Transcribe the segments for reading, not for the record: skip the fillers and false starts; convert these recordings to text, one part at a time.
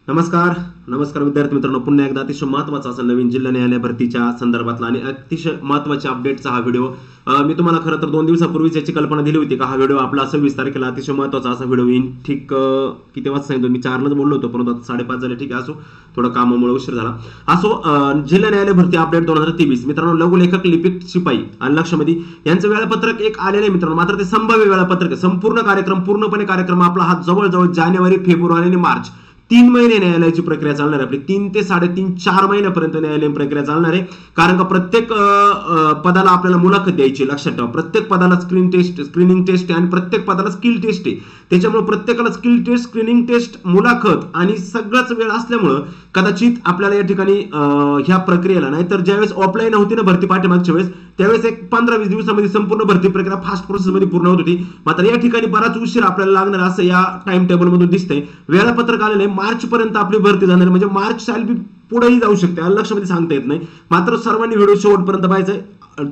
नमस्कार विद्यार्थी मित्रांनो, पुन्हा एकदा अतिशय महत्त्वाचा असा नवीन जिल्हा न्यायालय भरतीच्या संदर्भातला आणि अतिशय महत्त्वाच्या अपडेटचा हा व्हिडिओ मी तुम्हाला खरं तर 2 दिवसापूर्वीच याची कल्पना दिली होती का हा व्हिडिओ आपला 26 तारखेला अतिशय महत्त्वाचा असा व्हिडिओ येईल. ठीक किती वाजता सांगितलं मी 4लाच बोललो होतो, परंतु आता 5:30 झाले. ठीक आहे, असो, थोडा कामामुळे उशीर झाला. असो, जिल्हा न्यायालय भरती अपडेट 2023 मित्रांनो, लघुलेखक लिपिक शिपाई आणि लक्षमध्ये यांचं वेळापत्रक एक आलेलं आहे मित्रांनो. मात्र ते संभाव्य वेळापत्रक आहे. संपूर्ण कार्यक्रम पूर्णपणे कार्यक्रम आपला हा जवळजवळ जानेवारी, फेब्रुवारी आणि मार्च 3 महिने न्यायालयाची प्रक्रिया चालणार आहे. आपली 3 ते 3.5 4 महिन्यापर्यंत न्यायालयीन प्रक्रिया चालणार आहे. कारण का प्रत्येक पदाला आपल्याला मुलाखत द्यायची. लक्षात ठेवा, प्रत्येक पदाला स्क्रीनिंग टेस्ट आहे आणि प्रत्येक पदाला स्किल टेस्ट आहे. त्याच्यामुळे प्रत्येकाला स्किल टेस्ट, स्क्रीनिंग टेस्ट, मुलाखत आणि सगळंच वेळ असल्यामुळं कदाचित आपल्याला या ठिकाणी ह्या प्रक्रियेला, नाहीतर ज्यावेळेस ऑफलाईन होती ना भरती पाठीमागच्या वेळेस, त्यावेळेस एक 15-20 दिवसामध्ये संपूर्ण भरती प्रक्रिया फास्ट प्रोसेसमध्ये पूर्ण होत होती. मात्र या ठिकाणी बराच उशीर आपल्याला लागणार असं या टाइम टेबल मधून दिसतंय. वेळापत्रक आलेलं आहे, मार्च पर्यंत आपली भरती जाणार, म्हणजे मार्च साल पुढेही जाऊ शकते, लक्षामध्ये सांगता येत नाही. मात्र सर्वांनी व्हिडिओ शेवटपर्यंत पाहायचा आहे.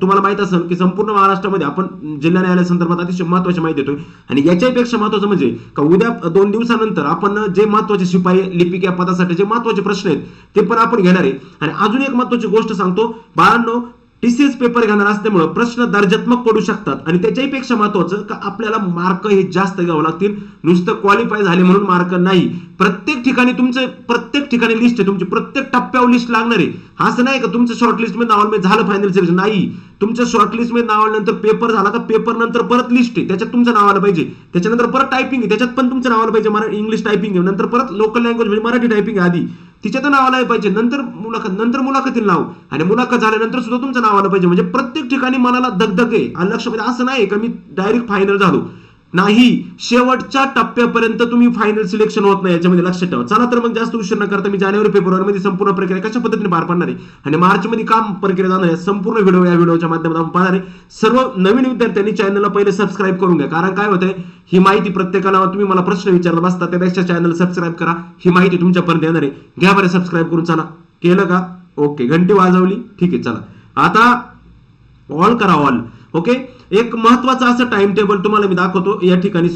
तुम्हाला माहित असेल की संपूर्ण महाराष्ट्रामध्ये आपण जिल्हा न्यायालय संदर्भात अतिशय महत्त्वाची माहिती देतोय आणि याच्यापेक्षा महत्त्वाचं म्हणजे का उद्या 2 दिवसानंतर आपण जे महत्त्वाचे शिपाई लिपिक या पदासाठी जे महत्त्वाचे प्रश्न आहेत ते पण आपण घेणार आहे. आणि अजून एक महत्त्वाची गोष्ट सांगतो बाळांनो, टीसीएस पेपर घेणार असल्यामुळे प्रश्न दर्जात्मक पडू शकतात आणि त्याच्यापेक्षा महत्त्वाचं का आपल्याला मार्क हे जास्त घ्यावं लागतील. नुसतं क्वालिफाय झाले म्हणून मार्क नाही. प्रत्येक ठिकाणी लिस्ट आहे तुमची, प्रत्येक टप्प्यावर लिस्ट लागणार आहे. असं नाही का तुमचं शॉर्टलिस्ट मध्ये नाव झालं फायनल सिलेक्शन, नाही. तुमच्या शॉर्टलिस्ट मध्ये नाव आल्यानंतर पेपर झाला का पेपर नंतर परत लिस्ट आहे, त्याच्यात तुमचं नाव आलं पाहिजे. त्याच्यानंतर परत टायपिंग आहे, त्याच्यात पण तुमचं नाव आलं पाहिजे. मराठी इंग्लिश टायपिंग आहे, नंतर परत लोकल लँग्वेज म्हणजे मराठी टायपिंग आहे आधी, तिच्यात नाव आलं पाहिजे. नंतर मुलाखतीला नाव आणि मुलाखत झाल्यानंतर सुद्धा तुमचं नाव आलं पाहिजे. म्हणजे प्रत्येक ठिकाणी मनाला दगदग आहे आणि लक्षामध्ये असं नाही का मी डायरेक्ट फायनल झालो, नाही. शेवटच्या टप्प्यापर्यंत तुम्ही फायनल सिलेक्शन होत नाही, याच्यामध्ये लक्षात ठेवा. चला तर मग जास्त उशीर न करता मी जानेवारी फेब्रुवारी मध्ये संपूर्ण प्रक्रिया कशा पद्धतीने पार पडणार आहे आणि मार्च मध्ये काम प्रक्रिया जाणार आहे संपूर्ण व्हिडिओ या व्हिडिओच्या माध्यमातून आपण पाहणार आहे. सर्व नवीन विद्यार्थ्यांनी चॅनलला पहिले सबस्क्राईब करून घ्या. कारण काय होतंय, ही माहिती प्रत्येकाला तुम्ही मला प्रश्न विचारला बसता त्यापेक्षा चॅनल सबस्क्राईब करा, ही माहिती तुमच्यापर्यंत येणार आहे. घ्या बरं सबस्क्राईब करून. चला, केलं का? ओके, घंटी वाजवली. ठीक आहे, चला आता ऑल करा, ऑल. ओके, एक महत्वाचं असं टाइम टेबल तुम्हाला मी दाखवतो. या ठिकाणी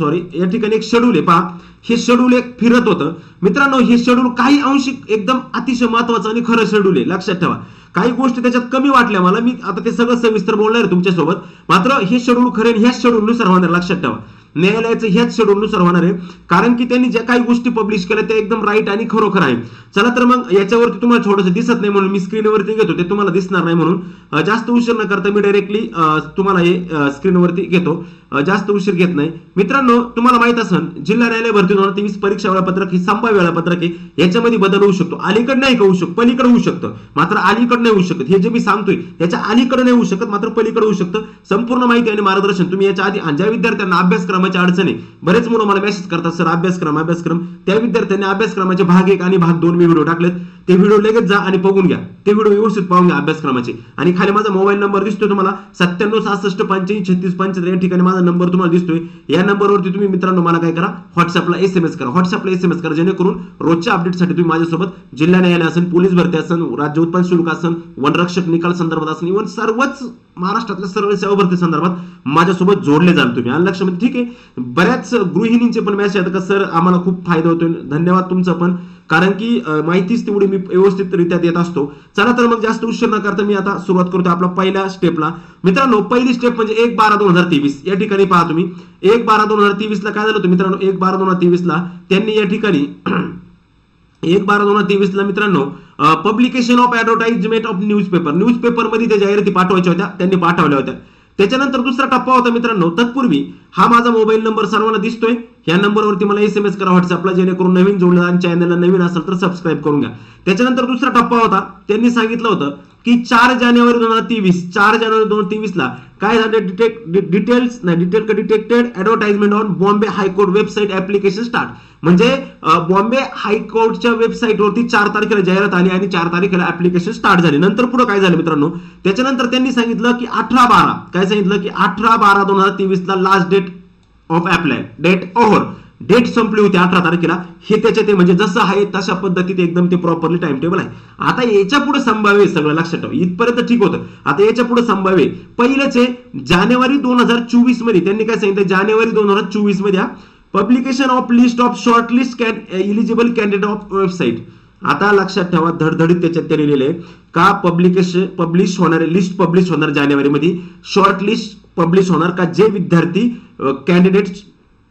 एक शेड्यूल आहे, पहा. हे शेड्यूल एक फिरत होतं मित्रांनो. हे शेड्यूल काही अंशी एकदम अतिशय महत्वाचं आणि खरं शेड्यूल आहे, लक्षात ठेवा. काही गोष्टी त्याच्यात कमी वाटल्या मला, मी आता ते सगळं सविस्तर बोलणार आहे तुमच्यासोबत. मात्र हे शेड्यूल खरे ह्याच शेड्यूलनुसार होणार, लक्षात ठेवा. न्यायालयाचं ह्याच शेड्यूलनुसार होणार आहे, कारण की त्यांनी ज्या काही गोष्टी पब्लिश केल्या त्या एकदम राईट आणि खरोखर आहे. चला तर मग याच्यावरती तुम्हाला थोडंसं दिसत नाही म्हणून मी स्क्रीनवरती घेतो, ते तुम्हाला दिसणार नाही म्हणून जास्त उशीर न करता मी डायरेक्टली तुम्हाला हे स्क्रीनवरती घेतो, जास्त उशीर घेत नाही. मित्रांनो, तुम्हाला माहित असेल जिल्हा न्यायालय भरती 2023 परीक्षा वेळापत्रक ही संभाव्य वेळापत्रक आहे. याच्यामध्ये बदल होऊ शकतो. अलीकडे नाही होऊ शकतो, पलीकडे होऊ शकतं, मात्र अलीकडे नाही होऊ शकत. हे जे मी सांगतोय त्याच्या अलीकडे नाही होऊ शकत, मात्र पलीकडे होऊ शकतं. संपूर्ण माहिती आणि मार्गदर्शन तुम्ही याच्या आधी ज्या विद्यार्थ्यांना अभ्यासक्रमाच्या अडचणी, बरेच मुलं मला मेसेज करतात सर अभ्यासक्रम, त्या विद्यार्थ्यांनी अभ्यासक्रमाचे भाग 1 आणि भाग 2 मी व्हिडिओ टाकलेत. ते व्हिडिओ लगेच जा आणि बघून घ्या, ते व्हिडिओ व्यवस्थित पाहून घ्या अभ्यासक्रमाचे. आणि खाली माझा मोबाईल नंबर दिसतोय तुम्हाला 97 66 85 36 75. या ठिकाणी माझा नंबर तुम्हाला दिसतोय. या नंबरवरती तुम्ही मित्रांनो मला काय करा, व्हॉट्सअपला एसएमएस करा, जेणेकरून रोजच्या अपडेटसाठी तुम्ही माझ्यासोबत जिल्हा न्यायालय असेल, पोलीस भरती असेल, राज्य उत्पन्न शुल्क असेल, वनरक्षक निकाल संदर्भात असेल, इव्हन सर्वच महाराष्ट्रातल्या सर्व सेवा भरती संदर्भात माझ्यासोबत जोडले जाल तुम्ही, आणि लक्षामध्ये. ठीक आहे, बऱ्याच गृहिणींचे पण मेसेज आहेत का सर आम्हाला खूप फायदा होतोय. धन्यवाद तुमचं पण, कारण की माहितीच तेवढी मी व्यवस्थितरित्या देत असतो. चला तर मग जास्त उशीर न करता मी आता सुरुवात करतो आपला पहिल्या स्टेपला. मित्रांनो, पहिली स्टेप म्हणजे 1/12/2023. या ठिकाणी पहा तुम्ही 1/12/2023 ला काय झालं होतं मित्रांनो. 1/12/2023 ला त्यांनी या ठिकाणी 1/12/2023 ला मित्रांनो publication of advertisement of newspaper मध्ये त्या जाहिराती पाठवायच्या होत्या, त्यांनी पाठवल्या होत्या. त्याच्यानंतर दुसरा टप्पा होता मित्रांनो. तत्पूर्वी हा माझा मोबाईल नंबर सर्वांना दिसतोय, या नंबरवरती मला एसएमएस करा व्हॉट्सअपला, जेणेकरून नवीन जोडलं आणि चॅनलला नवीन असेल तर सबस्क्राईब करून घ्या. त्याच्यानंतर दुसरा टप्पा होता, त्यांनी सांगितलं होतं की 4 जानेवारी 2023 ला काय झालं, detected advertisement on Bombay high court website application start. म्हणजे बॉम्बे हायकोर्टच्या वेबसाईटवरती 4 तारखेला जाहिरात आली आणि 4 तारखेला ऍप्लिकेशन स्टार्ट झाली. नंतर पुढे काय झालं मित्रांनो, त्याच्यानंतर त्यांनी सांगितलं की 18/12/2023 ला last date of apply, date over, date संपली होती 18 तारखेला. हे त्याचे ते म्हणजे जसं आहे तशा पद्धतीत एकदम ते प्रॉपरली टाइम टेबल आहे. आता याच्या पुढे संभाव्य सगळं लक्षात ठेवा, इथपर्यंत ठीक होतं. आता याच्या पुढे संभाव्य पहिलेच आहे जानेवारी 2024 मध्ये त्यांनी काय सांगितलं, जानेवारी 2024 मध्ये publication of list of shortlist eligible candidate of website. आता लक्षात ठेवा, धडधडीत त्याच्यात ते लिहिलेलं आहे का पब्लिश होणारे लिस्ट पब्लिश होणार जानेवारीमध्ये, शॉर्ट लिस्ट पब्लिश होणार का जे विद्यार्थी कॅन्डिडेट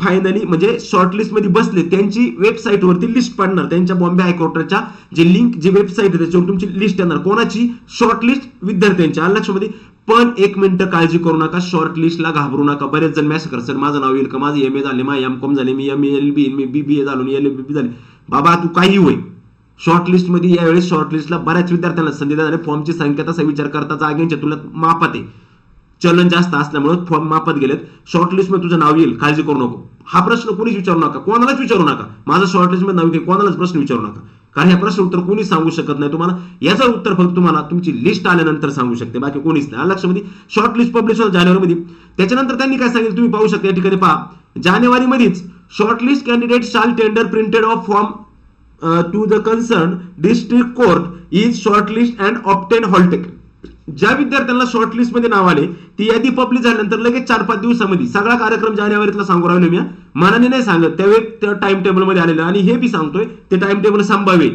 फायनली म्हणजे शॉर्टलिस्ट मध्ये बसले त्यांची वेबसाईट वरती लिस्ट पडणार, त्यांच्या बॉम्बे हायकोर्टाच्या जी लिंक जी वेबसाईट आहे त्याच्यावर तुमची लिस्ट येणार, कोणाची? शॉर्टलिस्ट विद्यार्थ्यांच्या. लक्षामध्ये पण एक मिनिट काळजी करू नका, शॉर्ट लिस्टला घाबरू नका. बरेच जण मेसेज करतात, सर माझं नाव येईल का, माझं एम ए झाले, माझं एम.कॉम झाले, मी MA मी BBA झालो, LLB झाले. बाबा तू काही होय, शॉर्टलिस्ट मध्ये यावेळेस शॉर्टलिस्टला बऱ्याच विद्यार्थ्यांना संधी देणार आहे. फॉर्मची संख्या तसा विचार करता जागेच्या तुला मापात आहे, चलन जास्त असल्यामुळे फॉर्म मापात गेलेत. शॉर्टलिस्ट मध्ये तुझं नाव येईल, काळजी करू नको. हा प्रश्न कोणीच विचारू नका, कोणालाच विचारू नका, माझं शॉर्टलिस्ट मध्ये नाव येईल, कोणालाच प्रश्न विचारू नका, कारण ह्या प्रश्न उत्तर कोणीच सांगू शकत नाही तुम्हाला. याचं उत्तर फक्त तुम्हाला तुमची लिस्ट आल्यानंतर सांगू शकते, बाकी कोणीच नाही. लक्षामध्ये शॉर्टलिस्ट पब्लिश होणार जानेवारीमध्ये. त्याच्यानंतर त्यांनी काय सांगितलं तुम्ही पाहू शकता या ठिकाणी पहा, जानेवारीमध्येच शॉर्टलिस्ट कॅन्डिडेट शाल tender printed of form to the concerned district court is shortlist and obtain hall ticket. ज्या विद्यार्थ्यांना शॉर्टलिस्ट मध्ये नाव आले ती यादी पब्लिश झाल्यानंतर लगेच 4-5 दिवसामध्ये सगळा कार्यक्रम जानेवारीतला सांगू राहिलो मी, मनाने नाही सांगत, त्यावेळी त्या टाइम टेबल मध्ये आलेलं. आणि हे बी सांगतोय ते टाइम टेबल संभाव्य,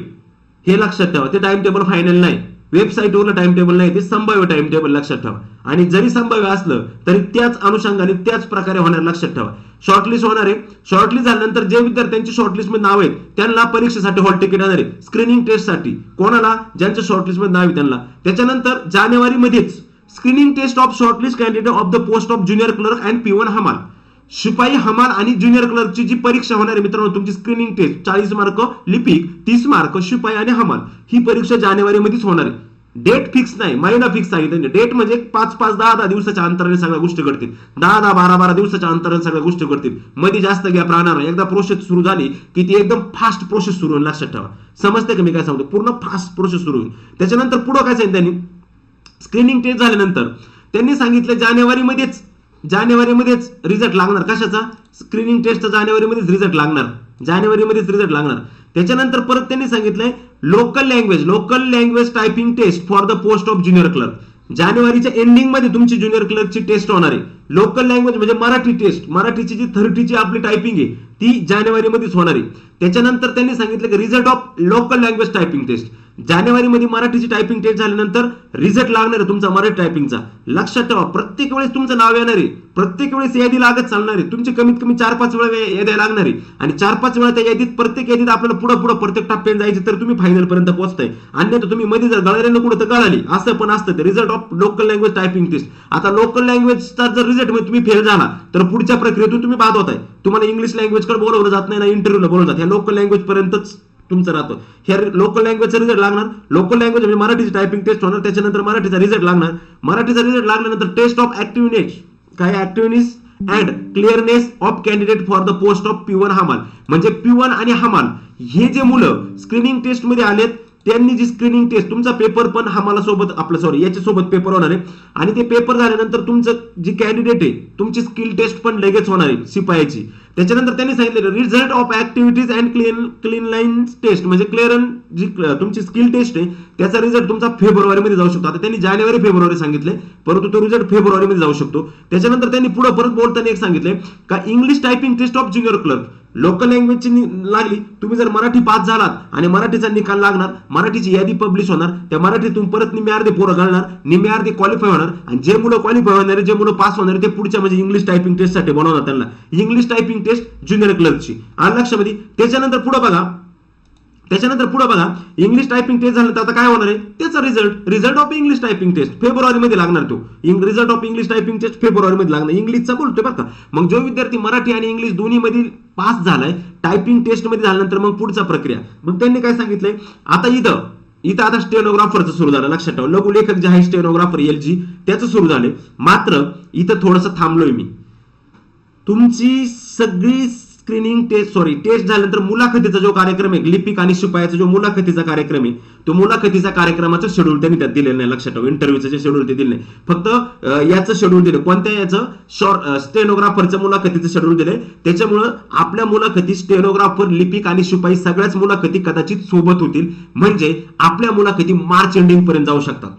हे लक्षात ठेवा, ते टाइम टेबल फायनल नाही, वेबसाईटवर टाइम टेबल नाही, ते संभाव्य टाइम टेबल लक्षात ठेवा. आणि जरी संभाव्य असलं तरी त्याच अनुषंगाने त्याच प्रकारे होणार, लक्षात ठेवा. शॉर्टलिस्ट होणार आहे, शॉर्टलिस्ट झाल्यानंतर जे विद्यार्थ्यांची शॉर्टलिस्ट मध्ये नाव आहेत त्यांना परीक्षेसाठी हॉल तिकीट येणार आहे, स्क्रीनिंग टेस्टसाठी. कोणाला? ज्यांच्या शॉर्टलिस्ट मध्ये नाव आहे त्यांना. त्याच्यानंतर जानेवारीमध्येच screening test of shortlist candidate of the post of junior clerk and P1 हमाल, शिपाई हमाल आणि ज्युनियर क्लर्कची जी परीक्षा होणार आहे मित्रांनो, तुमची स्क्रीनिंग टेस्ट 40 मार्क लिपिक, 30 मार्क शिपाई आणि हमाल, ही परीक्षा जानेवारीमध्येच होणार आहे. डेट फिक्स नाही, महिना फिक्स सांगितलं. डेट म्हणजे 5-5, 10-10 दिवसाच्या अंतराने सगळ्या गोष्टी घडतील, 10-10, 12-12 दिवसाच्या अंतराने सगळ्या गोष्टी घडतील, मध्ये जास्त गॅप राहणार नाही. एकदा प्रोसेस सुरू झाली की ती एकदम फास्ट प्रोसेस सुरू होईल, लक्षात ठेवा. समजते का मी काय सांगतो? पूर्ण फास्ट प्रोसेस सुरू होईल. त्याच्यानंतर पुढे काय सांगितलं त्यांनी, स्क्रीनिंग टेस्ट झाल्यानंतर त्यांनी सांगितलं जानेवारीमध्येच रिझल्ट लागणार. कशाचा? स्क्रीनिंग टेस्टचा जानेवारीमध्येच रिझल्ट लागणार. त्याच्यानंतर परत त्यांनी सांगितलंय local language typing test for the post of junior clerk. जानेवारीच्या एंडिंग मध्ये तुमची ज्युनियर क्लर्कची टेस्ट होणार आहे. लोकल लँग्वेज म्हणजे मराठी टेस्ट, मराठीची जी 30ची आपली टायपिंग आहे ती जानेवारीमध्येच होणार आहे. त्याच्यानंतर त्यांनी सांगितलं की result of local language typing test, जानेवारीमध्ये मराठीची टायपिंग टेस्ट झाल्यानंतर रिझल्ट लागणार आहे तुमचा मराठी टायपिंगचा. लक्षात ठेवा, प्रत्येक वेळेस तुमचं नाव येणार आहे, प्रत्येक वेळेस यादी लागत चालणार आहे, तुमची कमीत कमी 4-5 वेळा याद्या लागणार आहे. आणि 4-5 वेळा त्या यादीत प्रत्येक यादीत आपल्याला पुढे प्रत्येक टप्प्यात जायचे तर तुम्ही फायनल पर्यंत पोहोचताय. अन्यथा तुम्ही मध्ये जर गळाले कुठं तर गळाली, असं पण असतं ते. Result of local language typing test. आता लोकल लँग्वेजचा जर रिझल्ट मध्ये तुम्ही फेल झाला तर पुढच्या प्रक्रियेतून तुम्ही बाद होताय. तुम्हाला इंग्लिश लँग्वेजकडे बोलवलं जात नाही ना, इंटरव्ह्यूला बोलवलं जात. ह्या लोकल लँग्वेज पर्यंतच तुमचं राहतो. ह्या लोकल लँग्वेजचा रिझल्ट लागणार. लोकल लँग्वेज म्हणजे मराठीची टायपिंग टेस्ट होणार, त्याच्यानंतर मराठीचा रिझल्ट लागणार. मराठीचा रिझल्ट लागल्यानंतर टेस्ट ऑफ ऍक्टिव्हनेस, काय activeness and clearness of candidate for the post of P1 हमाल. म्हणजे P1 आणि हमाल हे जे मुलं स्क्रीनिंग टेस्ट मध्ये आलेत त्यांनी जी स्क्रीनिंग टेस्ट, तुमचा पेपर पण हमाला सोबत याच्यासोबत पेपर होणार आहे. आणि ते पेपर झाल्यानंतर तुमचं जी कॅन्डिडेट आहे तुमची स्किल टेस्ट पण लगेच होणार आहे शिपायाची. त्याच्यानंतर त्यांनी सांगितलं result of activities and clean line test, म्हणजे क्लिअरन जी तुमची स्किल टेस्ट आहे त्याचा रिझल्ट तुमचा फेब्रुवारीमध्ये जाऊ शकतो. आता त्यांनी जानेवारी-फेब्रुवारी सांगितले, परंतु तो रिझल्ट फेब्रुवारीमध्ये जाऊ शकतो. त्याच्यानंतर त्यांनी पुढे परत बोलताना एक सांगितले का English typing test of junior clerk, local लँग्वेजची लागली, तुम्ही जर मराठी पास झालात आणि मराठीचा निकाल लागणार, मराठीची यादी पब्लिश होणार, त्या मराठीतून परत निम्मे अर्धे पोरं घालणार, निम्मे अर्धे क्वालिफाय होणार. आणि जे मुलं क्वालिफाय होणार, जे मुलं पास होणार ते पुढच्या म्हणजे इंग्लिश टायपिंग टेस्ट साठी बनवणार त्यांना इंग्लिश टायपिंग टेस्ट ज्युनियर क्लर्कची. आणि लक्षामध्ये त्याच्यानंतर पुढे बघा इंग्लिश टायपिंग टेस्ट झालं तर आता काय होणार आहे त्याचा result of English typing test फेब्रुवारीमध्ये लागणार. तो result of English typing test फेब्रुवारीमध्ये लागणार. इंग्लिशचा बोलतोय बरं का. मग जो विद्यार्थी मराठी आणि इंग्लिश दोन्ही मध्ये पास झालाय टायपिंग टेस्ट मध्ये झाल्यानंतर मग पुढचा प्रक्रिया. मग त्यांनी काय सांगितलंय आता इथं आता स्टेनोग्राफरचं सुरू झालं. लक्षात ठेवा, लघुलेखक जे आहे स्टेनोग्राफर LG त्याचं सुरू झालंय. मात्र इथं थोडंसं थांबलोय मी. तुमची सगळी स्क्रीनिंग टेस्ट झाल्यानंतर मुलाखतीचा जो कार्यक्रम आहे, लिपिक आणि शिपायाचा जो मुलाखतीचा कार्यक्रम आहे, तो मुलाखतीचा कार्यक्रमाचं शेड्यूल त्यांनी त्यात दिलेलं नाही. लक्षात ठेवा, इंटरव्ह्यूचं जे शेड्यूल ते दिलं नाही, फक्त याचं शेड्यूल दिलं. कोणत्या याचं स्टेनोग्राफरचं मुलाखतीचं शेड्यूल दिलंय. त्याच्यामुळं आपल्या मुलाखती स्टेनोग्राफर, लिपिक आणि शिपाई सगळ्याच मुलाखती कदाचित सोबत होतील. म्हणजे आपल्या मुलाखती मार्च एंडिंग पर्यंत जाऊ शकतात.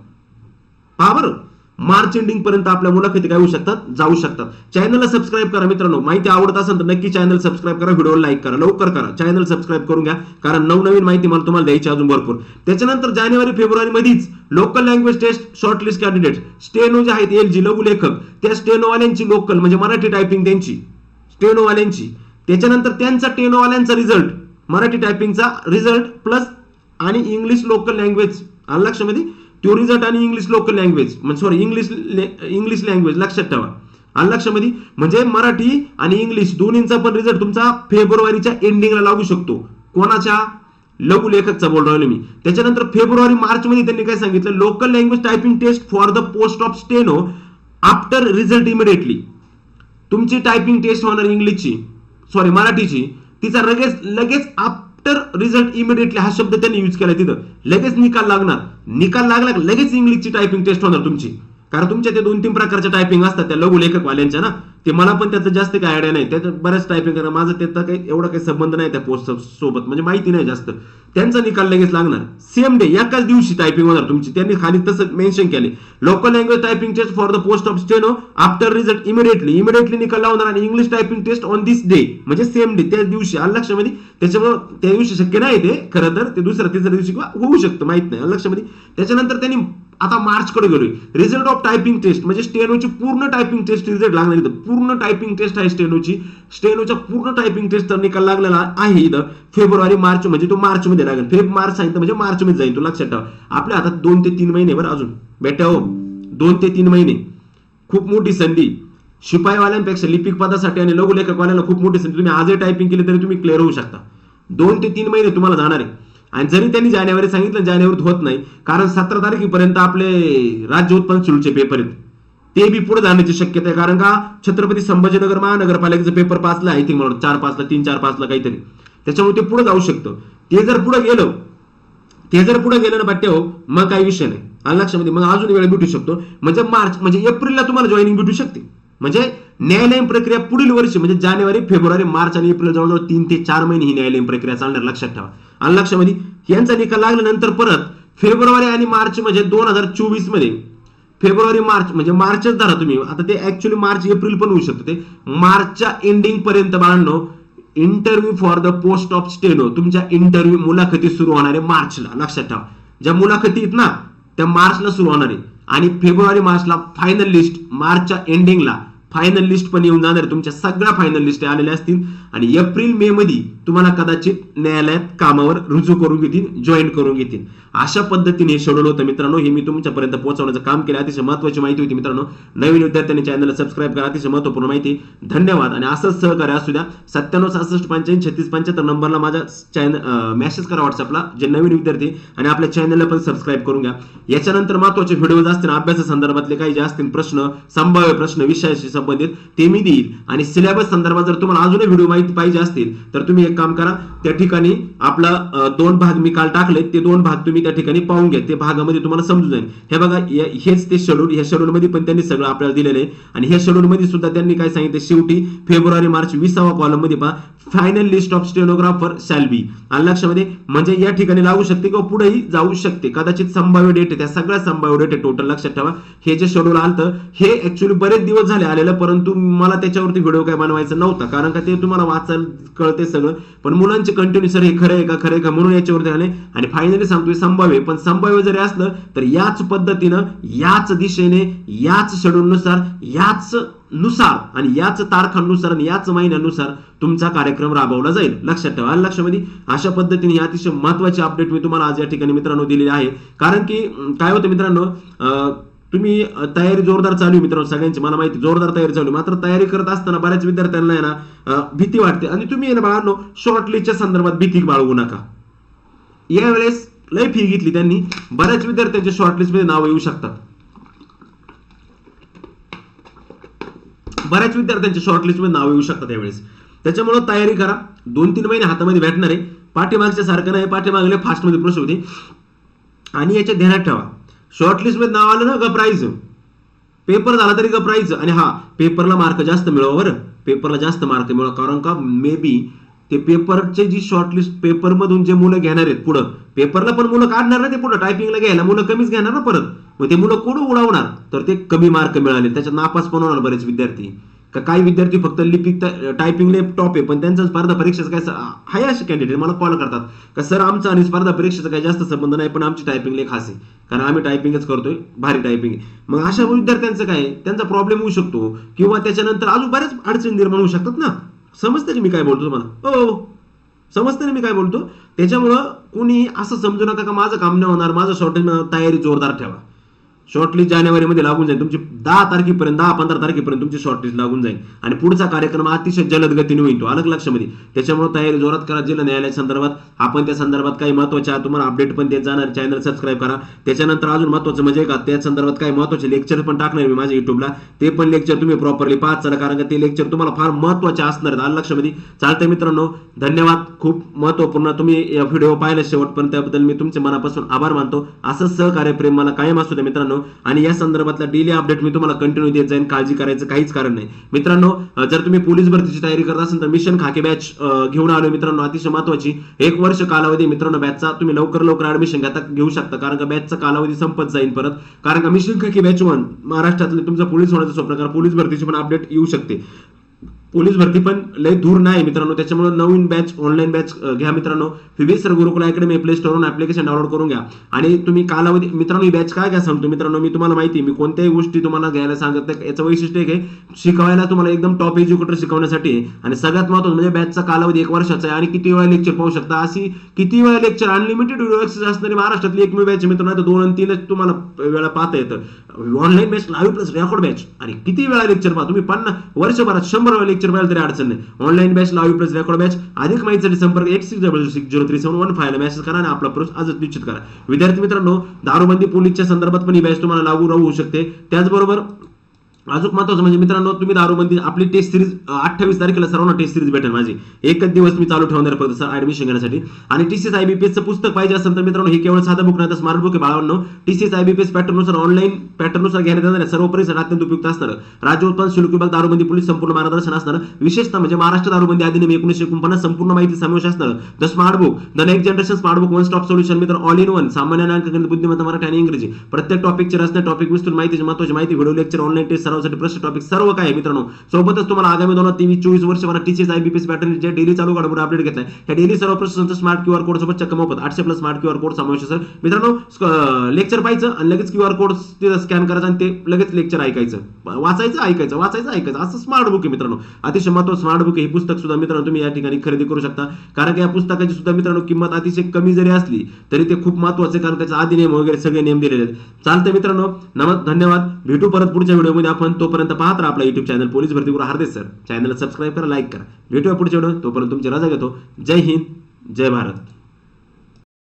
पहा बरं, मार्च एंडिंग पर्यंत आपल्या मुलाखती काय होऊ शकतात, जाऊ शकतात. चॅनलला सबस्क्राईब करा मित्रांनो. माहिती आवडत असेल तर नक्की चॅनल सबस्क्राईब करा, व्हिडिओ लाईक करा, लवकर करा, चॅनल सबस्क्राईब करून घ्या, कारण नवनवीन माहिती मला तुम्हाला द्यायची अजून भरपूर. त्याच्यानंतर जानेवारी फेब्रुवारी मध्येच local language test shortlist candidate steno जे आहेत एलजी लघुलेखक, त्या स्टेनोवाल्यांची लोकल म्हणजे मराठी टायपिंग त्यांची स्टेनोवाल्यांची, त्याच्यानंतर त्यांचा टेनोवाल्यांचा रिझल्ट मराठी टायपिंगचा रिझल्ट प्लस आणि इंग्लिश लोकल लँग्वेज आलं लक्षामध्ये, तो रिझल्ट आणि English local language sorry English language लक्षात ठेवा, आलं लक्षामध्ये. म्हणजे मराठी आणि इंग्लिश दोन्हींचा पण रिझल्ट तुमचा फेब्रुवारीच्या एंडिंगला लागू शकतो. कोणाच्या, लघुलेखकचा बोल राहिलो मी. त्याच्यानंतर फेब्रुवारी मार्च मध्ये त्यांनी काय सांगितलं, local language typing test for the post of steno after result immediately. तुमची टायपिंग टेस्ट होणार इंग्लिशची सॉरी मराठीची, तिचा लगेच आफ्टर रिझल्ट इमिडिएटली हा शब्द त्यांनी यूज केला. तिथं लगेच निकाल लागणार, निकाल लागला लगेच इंग्लिशची टायपिंग टेस्ट होणार तुमची, कारण तुमच्या ते 2-3 प्रकारच्या टायपिंग असतात त्या लघुलेखकवाल्यांच्या ना, ते मला पण त्याचं जास्त काही आयडिया नाही, त्याच्यात बऱ्याच टायपिंग करा, माझं त्याचा काही एवढा काही संबंध नाही त्या पोस्ट सोबत, म्हणजे माहिती नाही जास्त. त्यांचा निकाल लगेच लागणार सेम डे, एकाच दिवशी टायपिंग होणार तुमची. त्यांनी खाली तसं मेन्शन केले, local language typing test for the post of steno after result immediately निकाल लावणार आणि English typing test on this day म्हणजे सेम डे, त्याच दिवशी आलं लक्षामध्ये. त्याच्यामुळे त्या दिवशी शक्य नाही ते खरं तर, ते दुसऱ्या तिसऱ्या दिवशी होऊ शकतं, माहित नाही, आलं लक्षामध्ये. त्याच्यानंतर त्यांनी आता मार्च कडे गेलोय, रिझल्ट ऑफ टायपिंग टेस्ट म्हणजे स्टेनोची पूर्ण टायपिंग टेस्ट रिझल्ट लागणार इथं, पूर्ण टायपिंग टेस्ट आहे स्टेनोच्या पूर्ण टायपिंग टेस्टचा निकाल लागलेला आहे इथं फेब्रुवारी मार्च, म्हणजे तो मार्च मध्ये लागेल. मार्च सांगितलं म्हणजे मार्च मध्ये जाईल, तो लक्षात ठेवा. आपल्या हातात 2 ते 3 महिने बरं अजून बेटा हो, 2 ते 3 महिने, खूप मोठी संधी. शिपाईवाल्यांपेक्षा लिपिक पदासाठी आणि लघुलेखकवाल्यांना खूप मोठी संधी. तुम्ही आजही टायपिंग केली तरी तुम्ही क्लिअर होऊ शकता. 2 ते 3 महिने तुम्हाला जाणार आहे. आणि जरी त्यांनी जानेवारी सांगितलं, जानेवारीत होत नाही, कारण 17 तारखेपर्यंत आपले राज्य उत्पन्न शुल्कचे पेपर आहेत, ते बी पुढे जाण्याची शक्यता आहे. कारण का छत्रपती संभाजीनगर महानगरपालिकेचा पेपर 5ला आय थिंक म्हणून 4-5ला 3-4-5ला काहीतरी, त्याच्यामुळे ते पुढे जाऊ शकतं. ते जर पुढे गेलं ना बाट्या हो, मग काही विषय नाही, आलं लक्षामध्ये. मग अजून वेळ भेटू शकतो, म्हणजे मार्च म्हणजे एप्रिलला तुम्हाला जॉईनिंग भेटू शकते. म्हणजे न्यायालयीन प्रक्रिया पुढील वर्षी म्हणजे जानेवारी फेब्रुवारी मार्च आणि एप्रिल जवळजवळ 3 ते 4 महिने ही न्यायालयीन प्रक्रिया चालणार, लक्षात ठेवा, आलं लक्षामध्ये. यांचा निकाल लागल्यानंतर परत फेब्रुवारी आणि मार्च म्हणजे 2024 मध्ये फेब्रुवारी मार्च म्हणजे मार्चच धरा तुम्ही, आता ते ऍक्च्युअली मार्च एप्रिल पण होऊ शकतं, ते मार्चच्या एंडिंग पर्यंत बाळांनो interview for the post of steno, तुमच्या इंटरव्ह्यू मुलाखती सुरू होणार आहे मार्चला, लक्षात ठेवा. ज्या मुलाखती आहेत ना त्या मार्चला सुरू होणार आहे आणि फेब्रुवारी मार्चला फायनल लिस्ट, मार्चच्या एंडिंगला फायनल लिस्ट पण येऊन जाणार, तुमच्या सगळ्या फायनल लिस्ट आलेल्या असतील आणि एप्रिल मे मध्ये तुम्हाला कदाचित न्यायालयात कामावर रुजू करून घेतील, जॉईन करून घेतील. अशा पद्धतीने हे शेड्यूल होतं मित्रांनो. हे मी तुमच्यापर्यंत पोहोचवण्याचं काम केलं. अतिशय महत्त्वाची माहिती होती मित्रांनो. नवीन विद्यार्थ्यांनी चॅनलला सबस्क्राईब करा, अतिशय महत्त्वपूर्ण माहिती. धन्यवाद आणि असंच सहकार्य असू द्या. 97 66 85 36 75 नंबरला माझ्या चॅनल मेसेज करा व्हॉट्सअपला, जे नवीन विद्यार्थी, आणि आपल्या चॅनलला पण सबस्क्राईब करून घ्या. याच्यानंतर महत्त्वाचे व्हिडिओज असतील अभ्यासासंदर्भातले, काही जे असतील प्रश्न, संभाव्य प्रश्न विषयाशी संबंधित, ते मी देईल. आणि सिलेबस संदर्भात जर तुम्हाला अजूनही व्हिडिओ माहिती पाहिजे असतील तर तुम्ही एक काम करा, त्या ठिकाणी आपला 2 भाग मी काल टाकले, ते 2 भाग तुम्ही त्या ठिकाणी पाहून घ्या, ते भागामध्ये तुम्हाला समजून जाईल. हे बघा, हेच ते शेड्यूल, ह्या शेड्यूल मध्ये पण त्यांनी सगळं आपल्याला दिलेलं आहे. आणि ह्या शेड्यूल मध्ये सुद्धा त्यांनी काय सांगितलं, शेवटी फेब्रुवारी मार्च 20वा कॉलम मध्ये पहा, final list of stenographer shall be, आलं लक्षामध्ये. म्हणजे या ठिकाणी लागू शकते किंवा पुढेही जाऊ शकते, कदाचित संभाव्य डेट आहे, त्या सगळ्या संभाव्य डेट आहे टोटल, लक्षात ठेवा. हे जे शेड्यूल आलं हे ऍक्च्युअली बरेच दिवस झाले आलेलं, परंतु मला त्याच्यावरती व्हिडिओ काय बनवायचा नव्हता, कारण का ते तुम्हाला वाचायला कळते सगळं, पण मुलांचे कंटिन्यू सर हे खरं आहे का म्हणून याच्यावरती आले. आणि फायनली सांगतोय संभाव्य, पण संभाव्य जरी असलं तर याच पद्धतीनं, याच दिशेने, याच शेड्यूलनुसार, याच आणि याच तारखांनुसार आणि याच महिन्यानुसार तुमचा कार्यक्रम राबवला जाईल, लक्षात ठेवा, लक्षामध्ये. अशा पद्धतीने अतिशय महत्त्वाची अपडेट मी तुम्हाला आज या ठिकाणी मित्रांनो दिलेली आहे. कारण की काय होतं मित्रांनो, तुम्ही तयारी जोरदार चालू आहे मित्रांनो, सगळ्यांची मला माहिती जोरदार तयारी चालू आहे, मात्र तयारी करत असताना बऱ्याच विद्यार्थ्यांना आहे ना भीती वाटते. आणि तुम्ही आहे ना बाळांनो शॉर्टलिस्टच्या संदर्भात भीती बाळगू नका. यावेळेस लय फी घेतली त्यांनी, बऱ्याच विद्यार्थ्यांच्या शॉर्टलिस्ट मध्ये नाव येऊ शकतात, बऱ्याच विद्यार्थ्यांच्या शॉर्टलिस्ट मध्ये नाव येऊ शकतात यावेळेस. त्याच्यामुळे तयारी करा, 2-3 महिने हातामध्ये भेटणार आहे. पाठीमागच्या सारखं नाही, पाठीमागले फास्ट मध्ये प्रश्न होते. आणि याच्या ध्यानात ठेवा, शॉर्टलिस्ट मध्ये नाव आलं ना गप्रायचं, पेपर झाला तरी गप्रायचं. आणि हा पेपरला मार्क जास्त मिळवा, बरं पेपरला जास्त मार्क मिळवा, कारण का मे बी ते पेपरचे जी शॉर्टलिस्ट पेपरमधून जे मुलं घेणार आहेत पुढं, पेपरला पण मुलं काढणार ना, ते पुढं टायपिंगला घ्यायला मुलं कमीच घेणार ना परत, मग ते मुलं कुठं उडवणार, तर ते कमी मार्क मिळाले त्याच्यात नापास पण होणार बरेच विद्यार्थी. काही विद्यार्थी फक्त लिपिक टायपिंगले टॉप आहे, पण त्यांचा स्पर्धा परीक्षेचं काय आहे, असे कॅन्डिडेट मला कॉल करतात का सर आमचा आणि स्पर्धा परीक्षेचा काही जास्त संबंध नाही, पण आमची टायपिंग लय खास आहे, कारण आम्ही टायपिंगच करतोय, भारी टायपिंग आहे. मग अशा विद्यार्थ्यांचं काय, त्यांचा प्रॉब्लेम होऊ शकतो, किंवा त्याच्यानंतर अजून बऱ्याच अडचणी निर्माण होऊ शकतात ना. समजतं की मी काय बोलतो तुम्हाला? हो, समजतं ना मी काय बोलतो. त्याच्यामुळं कुणी असं समजू नका का माझं काम नाही होणार, माझं शॉर्टेज तयारी जोरदार ठेवा. शॉर्टलिस्ट जानेवारीमध्ये लागून जाईल तुमची, 10 तारखेपर्यंत 10-15 तारखेपर्यंत तुमची शॉर्टलिस्ट लागून जाईल आणि पुढचा कार्यक्रम अतिशय जलद गतीने होईल, तो अलग लक्षामध्ये. त्याच्यामुळे तयारी जोरात करा. जिल्हा न्यायालया संदर्भात आपण त्या संदर्भात काही महत्त्वाच्या तुम्हाला अपडेट पण देत जाणार, चॅनल सबस्क्राईब करा. त्याच्यानंतर अजून महत्त्वाचं म्हणजे का त्या संदर्भात काही महत्त्वाचे लेक्चर पण टाकणार मी माझ्या युट्यूबला, ते पण लेक्चर तुम्ही प्रॉपरली पाहत चला, कारण का ते लेक्चर तुम्हाला फार महत्त्वाचे असणार आहेत, अलग लक्षामध्ये. चालतंय मित्रांनो, धन्यवाद. खूप महत्त्वपूर्ण तुम्ही या व्हिडिओ पाहिला शेवटपर्यंत, त्याबद्दल मी तुमचे मनापासून आभार मानतो. असंच सहकार्य प्रेम मला कायम असू द्या मित्रांनो, आणि या संदर्भातला डेली अपडेट मी तुम्हाला कंटिन्यू देत जाईन, काळजी करायचं काहीच कारण नाही मित्रांनो. जर तुम्ही पोलीस भरतीची तयारी करत असाल तर मिशन खाकी बॅच घेऊन आलो मित्रांनो, अतिशय महत्त्वाची 1 वर्ष कालावधी मित्रांनो बॅचचा. तुम्ही लवकर ऍडमिशन घेऊ शकता, कारण का बॅचचा कालावधी संपत जाईल परत, कारण का मिशन खाकी बॅच 1 महाराष्ट्रातले तुमचं पोलीस होण्याचं स्वप्न, कारण पोलीस भरतीची पण अपडेट येऊ शकते. पोलीस भरती पण लय दूर नाही मित्रांनो, त्याच्यामुळे नवीन बॅच ऑनलाईन बॅच घ्या मित्रांनो. सर गुरुकुल अकॅडमी प्ले स्टोरवरून ऍप्लिकेशन डाउनलोड करून घ्या. आणि तुम्ही कालावधी मित्रांनो, ही बॅच काय काय सांगतो मित्रांनो, मी तुम्हाला माहिती मी कोणत्याही गोष्टी तुम्हाला घ्यायला सांगत नाही. याचं वैशिष्ट्य आहे शिकवायला तुम्हाला एकदम टॉप एज्युकेटर शिकवण्यासाठी, आणि सगळ्यात महत्त्वाचं म्हणजे बॅचचा कालावधी 1 वर्षाचा आहे, आणि किती वेळा लेक्चर पाहू शकता, अशी किती वेळा लेक्चर, अनलिमिटेड व्हिडिओ ऍक्सेस असणारी महाराष्ट्रातली एकमेव बॅच मित्रांनो. 2 आणि 3 तुम्हाला वेळा पाहता येतं. Online batch live plus record batch, आणि किती वेळा लेक्चर पहा तुम्ही, 50 वर्षभरात 100 वेळा लेक्चर पाहिलं तरी अडचण नाही. Online batch live plus record batch. अधिक माहितीसाठी संपर्क 86003715 मेसेज करा आणि आपला प्रवेश आजच निश्चित करा. विद्यार्थी मित्रांनो, दारूबंदी पोलीसच्या संदर्भात पण ही बॅच तुम्हाला लागू राहू शकते. त्याचबरोबर अजून महत्त्वाचं म्हणजे मित्रांनो, तुम्ही दारूबंदी आपली टेस्ट सिरीज 28 तारखेला सर्वांना टेस्ट सिरीज भेटेल माझी. एकच दिवस मी चालू ठेवणार फक्त सर ऍडमिशन घेण्यासाठी. आणि TCS IBPS चं पुस्तक पाहिजे असेल तर मित्रांनो, हे केवळ साधा बुक नाही तर स्मार्ट बुक आहे बाळांनो. TCS IBPS पॅटर्ननुसार ऑनलाईन पॅटर्ननुसार घेण्यात येणाऱ्या सर्व परीक्षा अत्यंत उपयुक्त असणार. राज्य उत्पादन शुल्क विभाग दारूबंदी पोलीस संपूर्ण मार्गदर्शन असणार. विशेषतः म्हणजे महाराष्ट्र दारूबंदी अधिनियम 1949 संपूर्ण माहिती समावेश असणार. The smart book, the next generation smart book, one stop solution मित्र, ऑल इन वन. सामान्य अंक गणित, बुद्धिमत्ता, मराठी आणि इंग्रजी. प्रत्येक टॉपिकचे रचना, टॉपिक विस्तृत माहितीची महत्त्वाची माहिती, व्हिडिओ लेक्चर, ऑनलाईन टेस्ट, सरावासाठी प्रश्न, टॉपिक सर्व काय आहे मित्रांनो. सोबतच तुम्हाला आगामी 2023-24 वर्षभरात TCS IBPS पॅटर्न जे डेली चालू घडामोडी अपडेट घेतलाय, त्या डेली सर्व प्रश्नांचा स्मार्ट QR कोड सोबत चक्क मोफत 800+ स्मार्ट QR कोड समावेश असेल मित्रांनो. लेक्चर पाहायचं आणि लगेच QR कोड स्कॅन करायचं आणि ते लगेच लेक्चर ऐकायचं, वाचायचं असं स्मार्ट बुक आहे मित्रांनो. अतिशय महत्त्वाचं स्मार्ट बुक आहे. हे पुस्तक सुद्धा मित्रांनो तुम्ही या ठिकाणी खरेदी करू शकता, कारण की या पुस्तकाची सुद्धा मित्रांनो किंमत अतिशय कमी जरी असली तरी ते खूप महत्त्वाचे, कारण त्याचा अधिनियम वगैरे सगळे नियम दिलेले आहेत. चालतंय मित्रांनो, धन्यवाद. भेटू परत पुढच्या व्हिडिओमध्ये. आपण तोपर्यंत पाहत राहा आपला YouTube चॅनल पोलीस भरती गुरु हार्दिक सर. चॅनलला सबस्क्राईब करा, लाईक करा. भेटूया पुढच्या व्हिडिओ. तोपर्यंत तुमची रजा घेतो. जय हिंद, जय भारत.